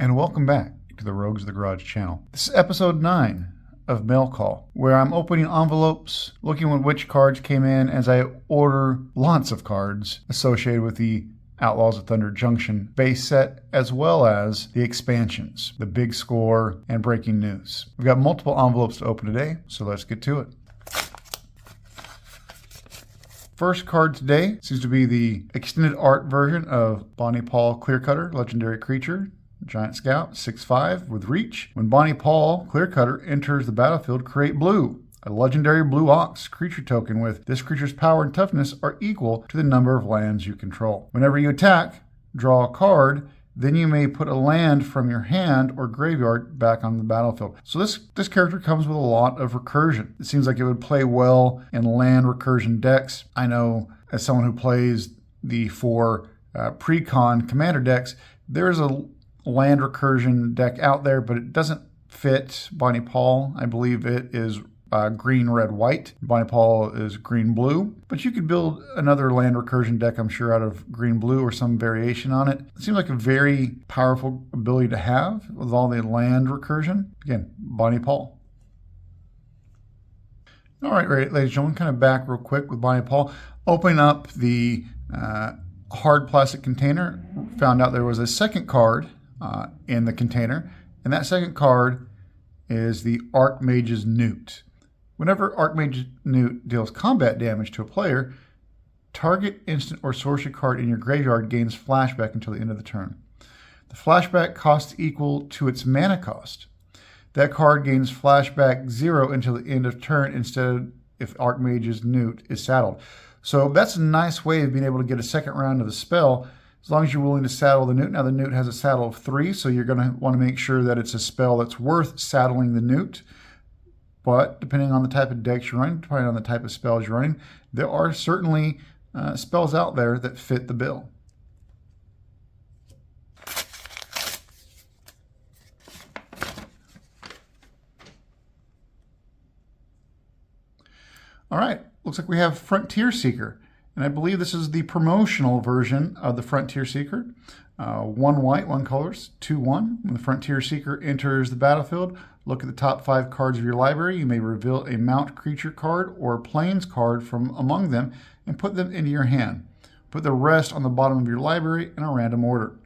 and welcome back to the Rogues of the Garage channel. This is episode 9 of Mail Call, where I'm opening envelopes, looking at which cards came in as I order lots of cards associated with the Outlaws of Thunder Junction base set, as well as the expansions, the Big Score, and Breaking News. We've got multiple envelopes to open today, so let's get to it. First card today seems to be the extended art version of Bonnie Paul Clearcutter, legendary creature, Giant Scout, 6/5 with reach. When Bonnie Paul Clearcutter enters the battlefield, create blue. A legendary blue ox creature token with this creature's power and toughness are equal to the number of lands you control. Whenever you attack, draw a card, then you may put a land from your hand or graveyard back on the battlefield. So this character comes with a lot of recursion. It seems like it would play well in land recursion decks. I know as someone who plays the 4 pre-con commander decks, there's a land recursion deck out there, but it doesn't fit Bonnie Paul. I believe it is green, red, white. Bonnie Paul is green, blue. But you could build another land recursion deck, I'm sure, out of green, blue or some variation on it. It seems like a very powerful ability to have with all the land recursion. Again, Bonnie Paul. All right, ladies and gentlemen, kind of back real quick with Bonnie Paul. Opening up the hard plastic container, found out there was a second card in the container, and that second card is the Archmage's Newt. Whenever Archmage's Newt deals combat damage to a player, target instant or sorcery card in your graveyard gains flashback until the end of the turn. The flashback cost equal to its mana cost. That card gains flashback 0 until the end of turn instead if Archmage's Newt is saddled. So that's a nice way of being able to get a second round of the spell, as long as you're willing to saddle the Newt. Now the Newt has a saddle of 3, so you're going to want to make sure that it's a spell that's worth saddling the Newt. But depending on the type of decks you're running, depending on the type of spells you're running, there are certainly spells out there that fit the bill. All right, looks like we have Frontier Seeker. And I believe this is the promotional version of the Frontier Seeker. 1 white, 1 colors, 2/1. When the Frontier Seeker enters the battlefield, look at the top 5 cards of your library. You may reveal a mount creature card or a plains card from among them and put them into your hand. Put the rest on the bottom of your library in a random order.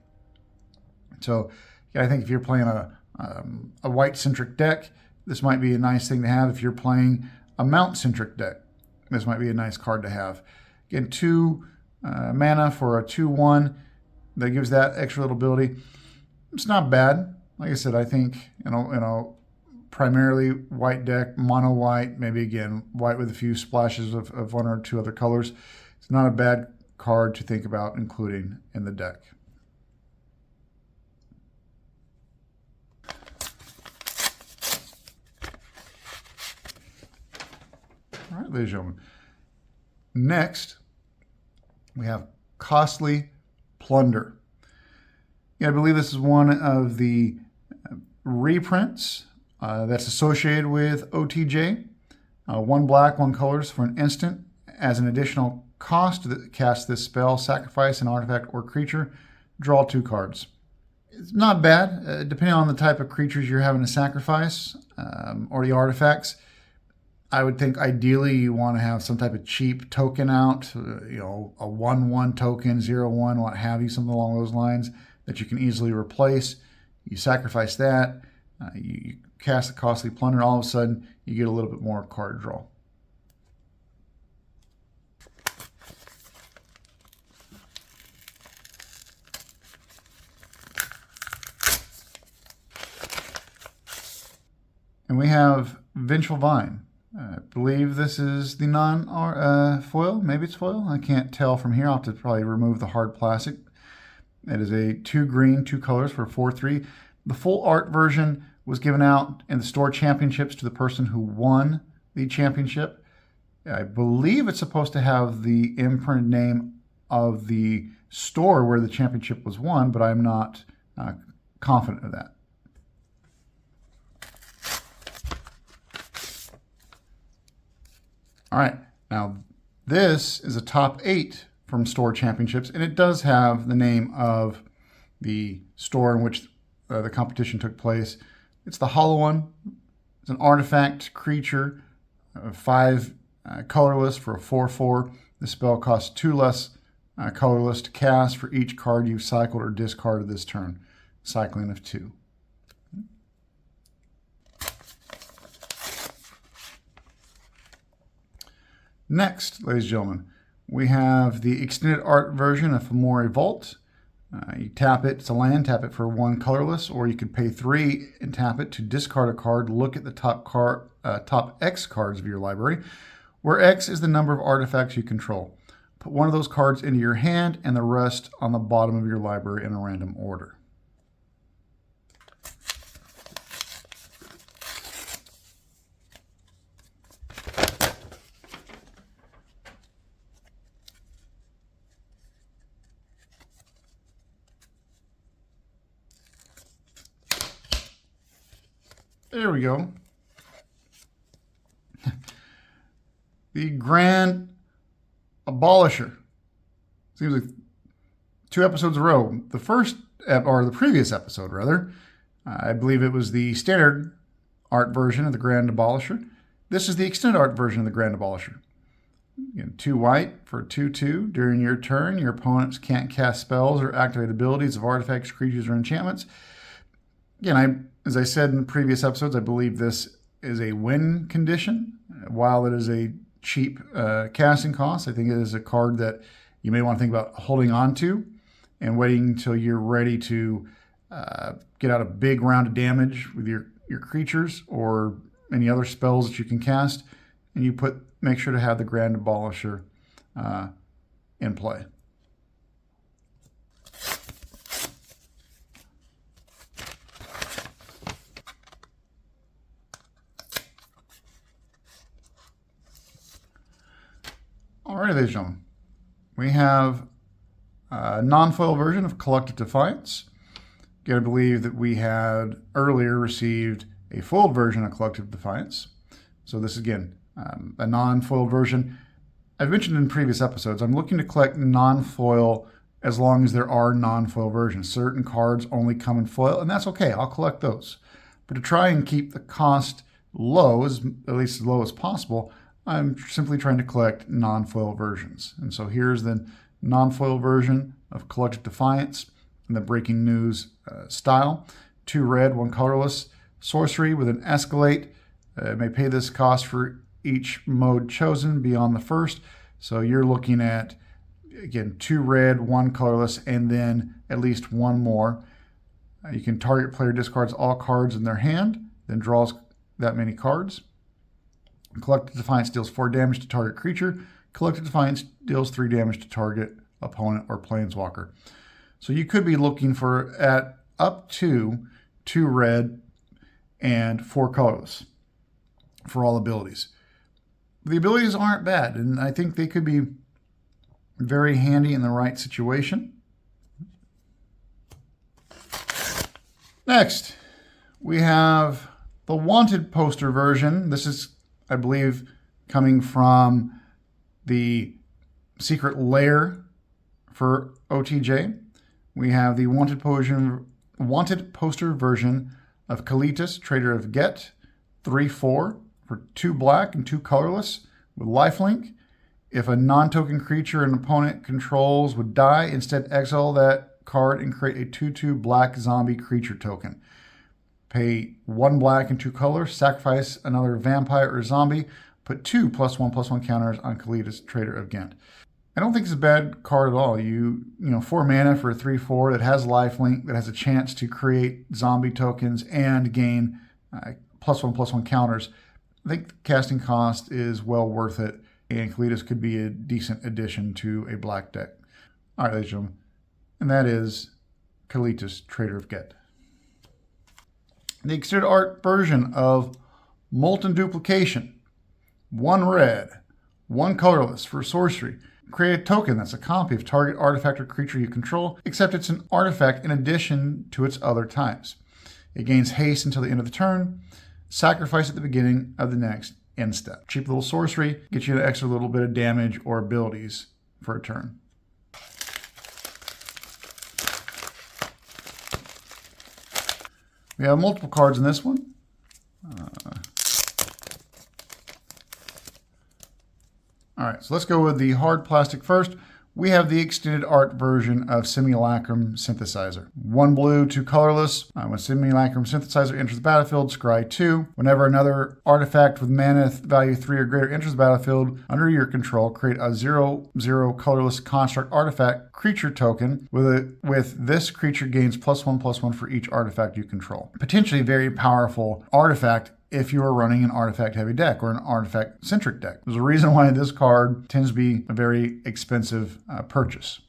So yeah, I think if you're playing a white-centric deck, this might be a nice thing to have. If you're playing a mount-centric deck, this might be a nice card to have. Again, 2 mana for a 2/1 that gives that extra little ability. It's not bad. Like I said, I think in a primarily white deck, mono white, maybe again white with a few splashes of 1 or 2 other colors. It's not a bad card to think about including in the deck. All right, ladies and gentlemen. Next, we have Costly Plunder. Yeah, I believe this is one of the reprints that's associated with OTJ. 1 black, 1 colors for an instant. As an additional cost to cast this spell, sacrifice an artifact or creature, draw 2 cards. It's not bad, depending on the type of creatures you're having to sacrifice or the artifacts. I would think ideally you want to have some type of cheap token out, a 1/1 token, 0/1, what have you, something along those lines that you can easily replace. You sacrifice that, you cast the Costly Plunder, all of a sudden you get a little bit more card draw. And we have Vengeful Vine. I believe this is the non-foil. Maybe it's foil. I can't tell from here. I'll have to probably remove the hard plastic. It is a 2 green, 2 colors for 4/3. The full art version was given out in the store championships to the person who won the championship. I believe it's supposed to have the imprinted name of the store where the championship was won, but I'm not confident of that. All right, now this is a top 8 from store championships, and it does have the name of the store in which the competition took place. It's the hollow one. It's an artifact creature, 5 colorless for a 4/4. The spell costs 2 less colorless to cast for each card you've cycled or discarded this turn. Cycling of 2. Next, ladies and gentlemen, we have the extended art version of Fomori Vault. You tap it, it's a land, tap it for 1 colorless, or you could pay 3 and tap it to discard a card. Look at the top X cards of your library, where X is the number of artifacts you control. Put one of those cards into your hand and the rest on the bottom of your library in a random order. There we go. The Grand Abolisher. Seems like 2 episodes in a row. The first, or the previous episode rather, I believe it was the standard art version of the Grand Abolisher. This is the extended art version of the Grand Abolisher. Again, 2 white for 2/2. During your turn, your opponents can't cast spells or activate abilities of artifacts, creatures, or enchantments. Again, as I said in previous episodes, I believe this is a win condition. While it is a cheap casting cost, I think it is a card that you may want to think about holding on to and waiting until you're ready to get out a big round of damage with your creatures or any other spells that you can cast, and you make sure to have the Grand Abolisher in play. All right, ladies and gentlemen, we have a non-foil version of Collective Defiance. Again, I believe that we had earlier received a foiled version of Collective Defiance. So this is, again, a non-foiled version. I've mentioned in previous episodes, I'm looking to collect non-foil as long as there are non-foil versions. Certain cards only come in foil, and that's okay. I'll collect those. But to try and keep the cost low, at least as low as possible, I'm simply trying to collect non-foil versions. And so here's the non-foil version of Collective Defiance in the Breaking News style. 2 red, 1 colorless. Sorcery with an escalate. It may pay this cost for each mode chosen beyond the first. So you're looking at, again, 2 red, 1 colorless, and then at least 1 more. You can target player discards all cards in their hand, then draws that many cards. Collective Defiance deals 4 damage to target creature. Collective Defiance deals 3 damage to target opponent or planeswalker. So you could be looking for at up to 2 red and 4 colorless for all abilities. The abilities aren't bad, and I think they could be very handy in the right situation. Next, we have the Wanted poster version. This is, I believe, coming from the Secret Lair for OTJ. We have the Wanted poster version of Kalitas, Trader of Get, 3/4 for 2 black and 2 colorless with lifelink. If a non-token creature an opponent controls would die, instead exile that card and create a 2/2 black zombie creature token. Pay 1 black and 2 colors, sacrifice another vampire or zombie, put 2 +1/+1 counters on Kalitas, Trader of Ghent. I don't think it's a bad card at all. You know, 4 mana for a 3/4 that has lifelink, that has a chance to create zombie tokens and gain +1/+1 counters. I think the casting cost is well worth it, and Kalitas could be a decent addition to a black deck. All right, ladies and gentlemen, and that is Kalitas, Trader of Ghent. The extended art version of Molten Duplication. 1 red, 1 colorless for sorcery. Create a token that's a copy of target artifact or creature you control, except it's an artifact in addition to its other types. It gains haste until the end of the turn. Sacrifice at the beginning of the next end step. Cheap little sorcery, gets you an extra little bit of damage or abilities for a turn. We have multiple cards in this one. All right, so let's go with the hard plastic first. We have the extended art version of Simulacrum Synthesizer. 1 blue, 2 colorless. When Simulacrum Synthesizer enters the battlefield, scry 2. Whenever another artifact with mana value 3 or greater enters the battlefield under your control, create a 0/0 colorless construct artifact creature token with this creature gains +1/+1 for each artifact you control. Potentially very powerful artifact if you are running an artifact-heavy deck or an artifact-centric deck. There's a reason why this card tends to be a very expensive purchase.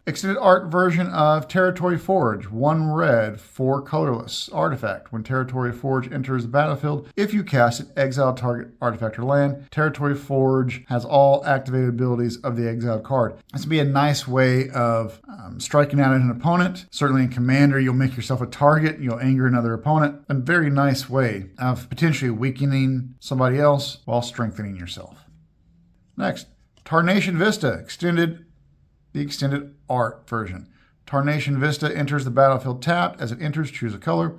Extended art version of Territory Forge. 1 red, 4 colorless. Artifact. When Territory Forge enters the battlefield, if you cast it, exile target artifact or land. Territory Forge has all activated abilities of the exiled card. This would be a nice way of striking out at an opponent. Certainly in Commander, you'll make yourself a target. You'll anger another opponent. A very nice way of potentially weakening somebody else while strengthening yourself. Next, Tarnation Vista. The extended art version. Tarnation Vista enters the battlefield tapped. As it enters, choose a color.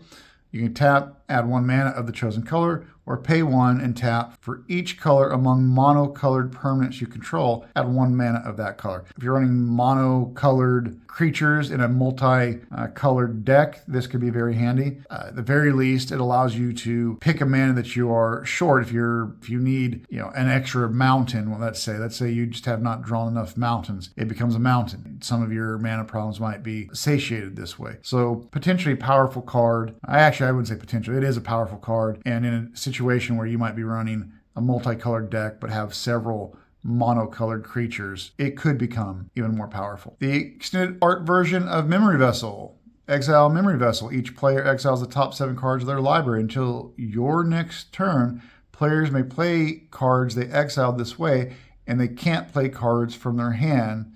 You can tap, add 1 mana of the chosen color, or pay 1 and tap for each color among mono-colored permanents you control, add 1 mana of that color. If you're running mono-colored creatures in a multi-colored deck, this could be very handy. At the very least, it allows you to pick a mana that you are short. If you need, an extra mountain, well, let's say you just have not drawn enough mountains, it becomes a mountain. Some of your mana problems might be satiated this way. So potentially powerful card. I wouldn't say potentially. It is a powerful card, and in a situation where you might be running a multicolored deck but have several monocolored creatures, it could become even more powerful. The extended art version of Memory Vessel. Exile Memory Vessel. Each player exiles the top 7 cards of their library. Until your next turn, players may play cards they exiled this way, and they can't play cards from their hand.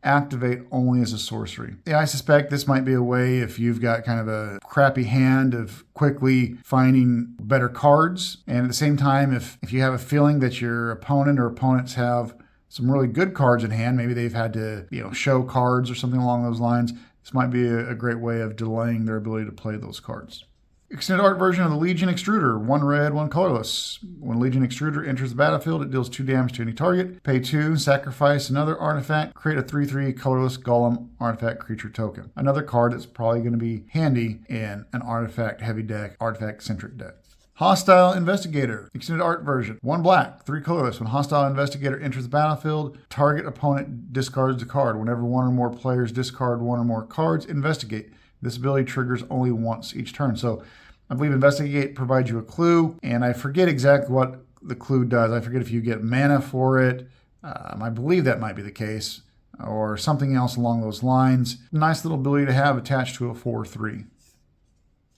Activate only as a sorcery. Yeah, I suspect this might be a way, if you've got kind of a crappy hand, of quickly finding better cards. And at the same time, if you have a feeling that your opponent or opponents have some really good cards in hand, maybe they've had to, show cards or something along those lines, this might be a great way of delaying their ability to play those cards. Extended art version of the Legion Extruder. 1 red, 1 colorless. When Legion Extruder enters the battlefield, it deals 2 damage to any target. Pay 2, sacrifice another artifact, create a 3/3 colorless golem artifact creature token. Another card that's probably going to be handy in an artifact-heavy deck, artifact-centric deck. Hostile Investigator. Extended art version. 1 black, 3 colorless. When Hostile Investigator enters the battlefield, target opponent discards a card. Whenever 1 or more players discard 1 or more cards, investigate. This ability triggers only once each turn. So I believe Investigate provides you a clue, and I forget exactly what the clue does. I forget if you get mana for it. I believe that might be the case, or something else along those lines. Nice little ability to have attached to a 4/3.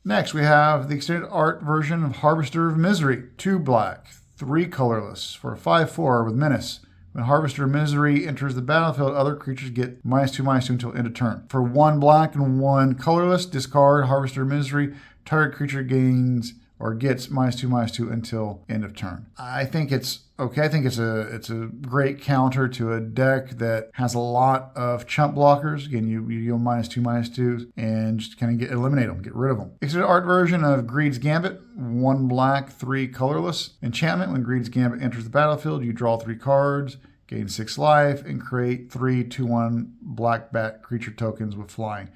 Next, we have the extended art version of Harvester of Misery. 2 black, 3 colorless for a 5/4 with Menace. When Harvester of Misery enters the battlefield, other creatures get -2/-2 until end of turn. For 1 black and 1 colorless, discard Harvester of Misery. Target creature gains or gets -2/-2 until end of turn. I think it's okay. I think it's a great counter to a deck that has a lot of chump blockers. Again, you -2/-2 and just kind of eliminate them, get rid of them. Extended art version of Greed's Gambit. 1 black, 3 colorless. Enchantment. When Greed's Gambit enters the battlefield, you draw 3 cards, gain 6 life, and create 3 2/1 black bat creature tokens with flying.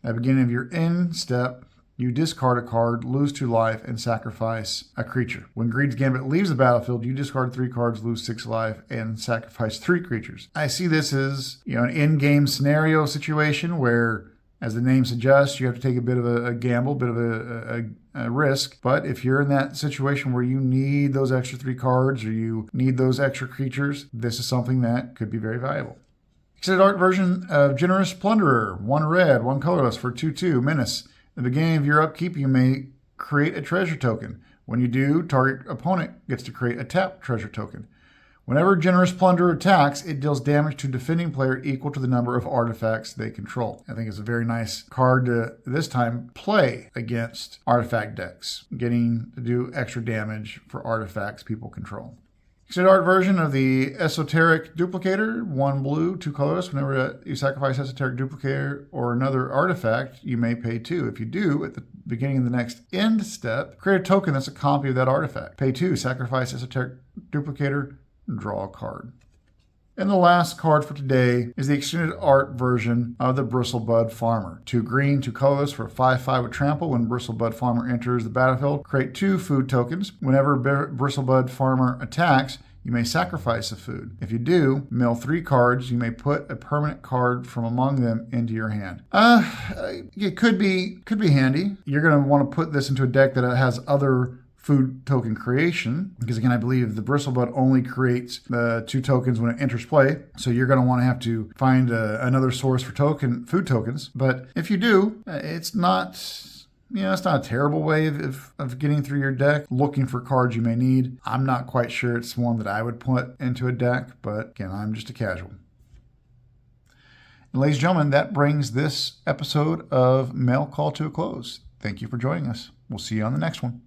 At the beginning of your end step, you discard a card, lose 2 life, and sacrifice a creature. When Greed's Gambit leaves the battlefield, you discard 3 cards, lose 6 life, and sacrifice 3 creatures. I see this as an in-game scenario situation where, as the name suggests, you have to take a bit of a gamble, a bit of a risk. But if you're in that situation where you need those extra 3 cards or you need those extra creatures, this is something that could be very valuable. Extended art version of Generous Plunderer. 1 red, 1 colorless for 2/2 Menace. At the beginning of your upkeep, you may create a treasure token. When you do, target opponent gets to create a tapped treasure token. Whenever Generous Plunderer attacks, it deals damage to defending player equal to the number of artifacts they control. I think it's a very nice card to, this time, play against artifact decks, getting to do extra damage for artifacts people control. Extended art version of the Esoteric Duplicator, 1 blue, 2 colorless. Whenever you sacrifice Esoteric Duplicator or another artifact, you may pay 2. If you do, at the beginning of the next end step, create a token that's a copy of that artifact. Pay 2, sacrifice Esoteric Duplicator, draw a card. And the last card for today is the extended art version of the Bristlebud Farmer. 2 green, 2 colorless for a 5/5 with trample. When Bristlebud Farmer enters the battlefield, create 2 food tokens. Whenever Bristlebud Farmer attacks, you may sacrifice a food. If you do, mill 3 cards. You may put a permanent card from among them into your hand. It could be handy. You're going to want to put this into a deck that has other food token creation, because again, I believe the Bristlebud only creates the 2 tokens when it enters play. So you're going to want to have to find another source for food tokens. But if you do, it's not a terrible way of getting through your deck, looking for cards you may need. I'm not quite sure it's one that I would put into a deck, but again, I'm just a casual. And ladies and gentlemen, that brings this episode of Mail Call to a close. Thank you for joining us. We'll see you on the next one.